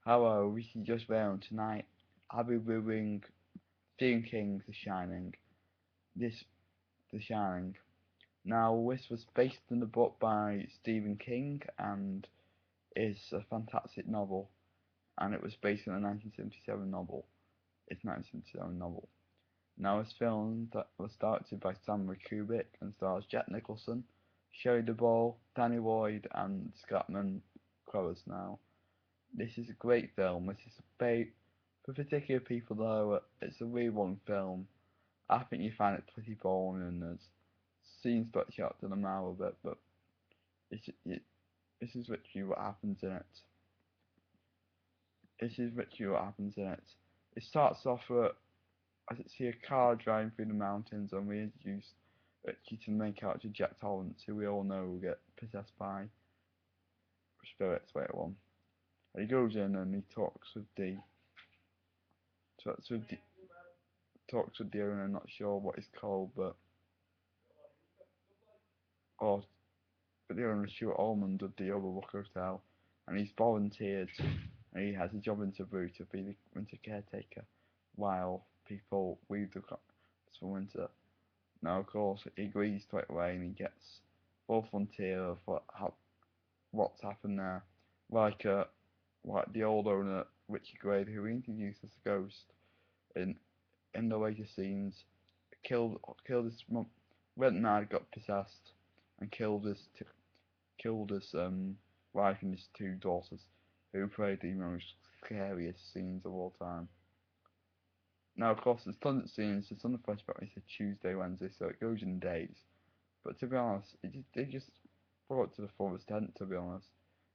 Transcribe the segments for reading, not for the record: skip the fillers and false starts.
Hello, this is just round tonight. I'll be reviewing Stephen King's The Shining. This The Shining. Now, this was based on the book by Stephen King and is a fantastic novel. And it was based on a 1977 novel. It's 1977 novel. Now, it's filmed that was directed by Stanley Kubrick and stars Jack Nicholson, Shelly Duvall, Danny Lloyd, and Scatman Crothers. Now, this is a great film. This is for particular people though. It's a really long film. I think you find it pretty boring and there's scenes that shot to the mouth a bit, but this is literally what happens in it. This is literally what happens in it. It starts off with as it see a car driving through the mountains and we introduce Richie to the main character Jack Torrance, who we all know will get possessed by spirits later on. And he goes in and he talks with the talks with the owner, not sure what he's called, but or but the owner Stuart Almond of the Overlook Hotel, and he's volunteered, and he has a job interview to be the winter caretaker, while people leave the crops for winter. Now, of course, he agrees straight away, and he gets full frontier of what's happened there, like like the old owner Richie Grade, who we introduced as a ghost in the later scenes, killed his mum, went mad, got possessed, and killed his wife and his two daughters, who played the most scariest scenes of all time. Now, of course, there's tons of scenes. It's on the flashback. It's a Tuesday, Wednesday, so it goes in days. But to be honest, they just brought it to the fullest extent. To be honest,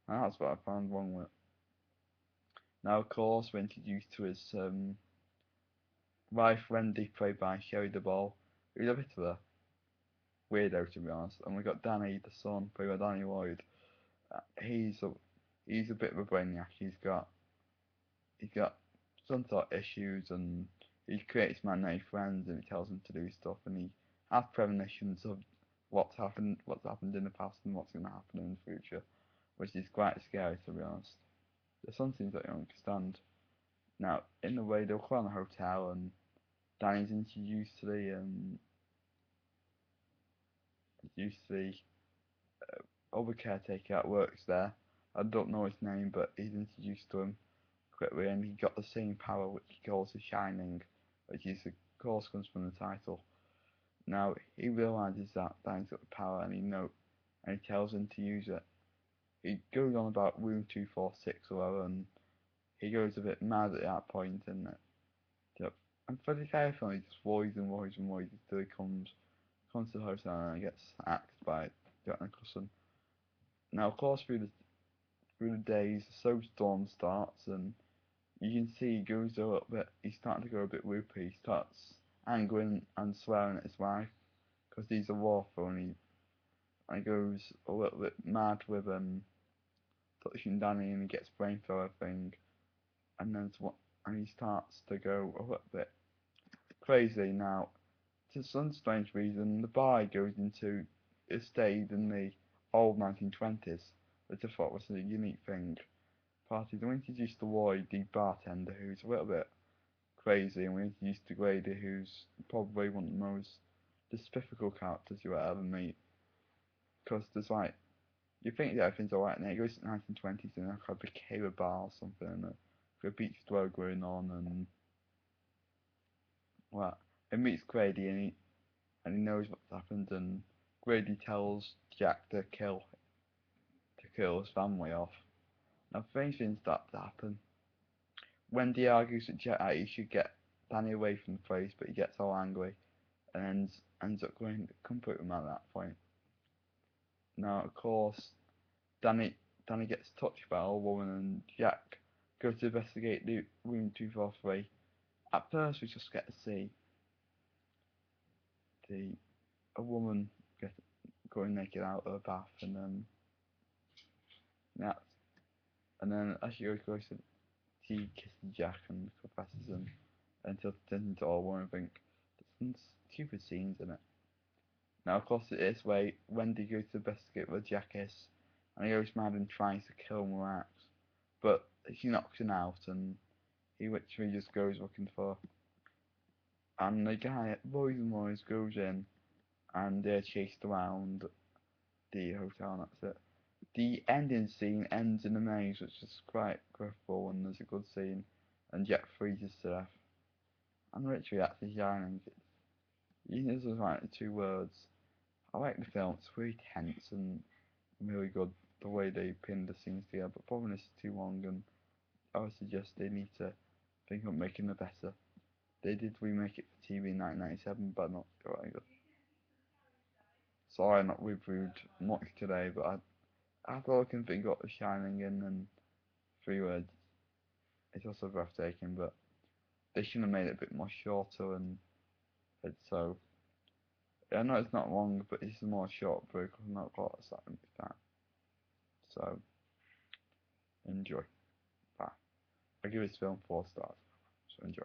and that's what I found wrong with it. Now, of course, we're introduced to his wife Wendy, played by Shelly Duvall, who's a bit of a weirdo to be honest. And we got Danny, the son, played by Danny Lloyd. Uh, he's a he's a bit of a brainiac. He's got some sort of issues, and he creates imaginary friends, and he tells them to do stuff, and he has premonitions of what's happened in the past, and what's going to happen in the future, which is quite scary to be honest. There's some things that I don't understand. Now, in the way they'll call on a hotel, and Danny's introduced to the other caretaker that works there. I don't know his name, but he's introduced to him quickly, and he got the same power which he calls the Shining, which is of course comes from the title. Now he realizes that Danny's got the power, and and he tells him to use it. He goes on about room 246 or whatever, and he goes a bit mad at that point, and yep. And for the entire film, he just worries and worries and worries until he comes to the hotel and gets axed by Jack Nicholson. Now, of course, through the days, the snowstorm starts, and you can see he goes a little bit. He's starting to go a bit whoopy. He starts angering and swearing at his wife because he's a waffle, and he goes a little bit mad with touching Danny, and he gets brain for everything, and and he starts to go a little bit crazy. Now, for some strange reason, the bar goes into it stayed in the old 1920s, which I thought was a unique thing. Parties, and we introduced to Lloyd, the bartender, who's a little bit crazy, and we introduced to Grady, who's probably one of the most despicable characters you ever meet. Because there's like, you think that everything's alright, and then it goes to the 1920s, and like a bikini bar or something, and a beach throw going on, and well, it meets Grady, and he knows what's happened, and Grady tells Jack to kill his family off. Now, strange things start to happen. Wendy argues with Jack that he should get Danny away from the place, but he gets all angry and ends up going to comfort him at that point. Now, of course, Danny Danny gets touched by a old woman, and Jack goes to investigate the room 243. At first, we just get to see the a woman get, going naked out of a bath, and then that, and then as she goes to she kisses Jack and confesses him until it turns into all woman. I think there's some stupid scenes in it. Now, of course, it is where Wendy goes to investigate where Jack is, and he goes mad and tries to kill him with an axe. But she knocks him out, and he literally just goes looking for. And the guy at Boys and Boys goes in, and they're chased around the hotel, and that's it. The ending scene ends in a maze, which is quite grippable, and there's a good scene, and Jack freezes to death. And literally, that's The Shining. You can just write the 2 words. I like the film, it's really tense and really good the way they pinned the scenes together, but probably this is too long, and I would suggest they need to think of making it better. They did remake it for TV in 1997, but not very good. Sorry, I'm not reviewed much today, but I thought I can think of The Shining in 3 words. It's also breathtaking, but they should have made it a bit more shorter, and it's so. I know it's not long, but it's a more short break. I've not got that much time. So, enjoy. Bye. I give this film 4 stars. So enjoy.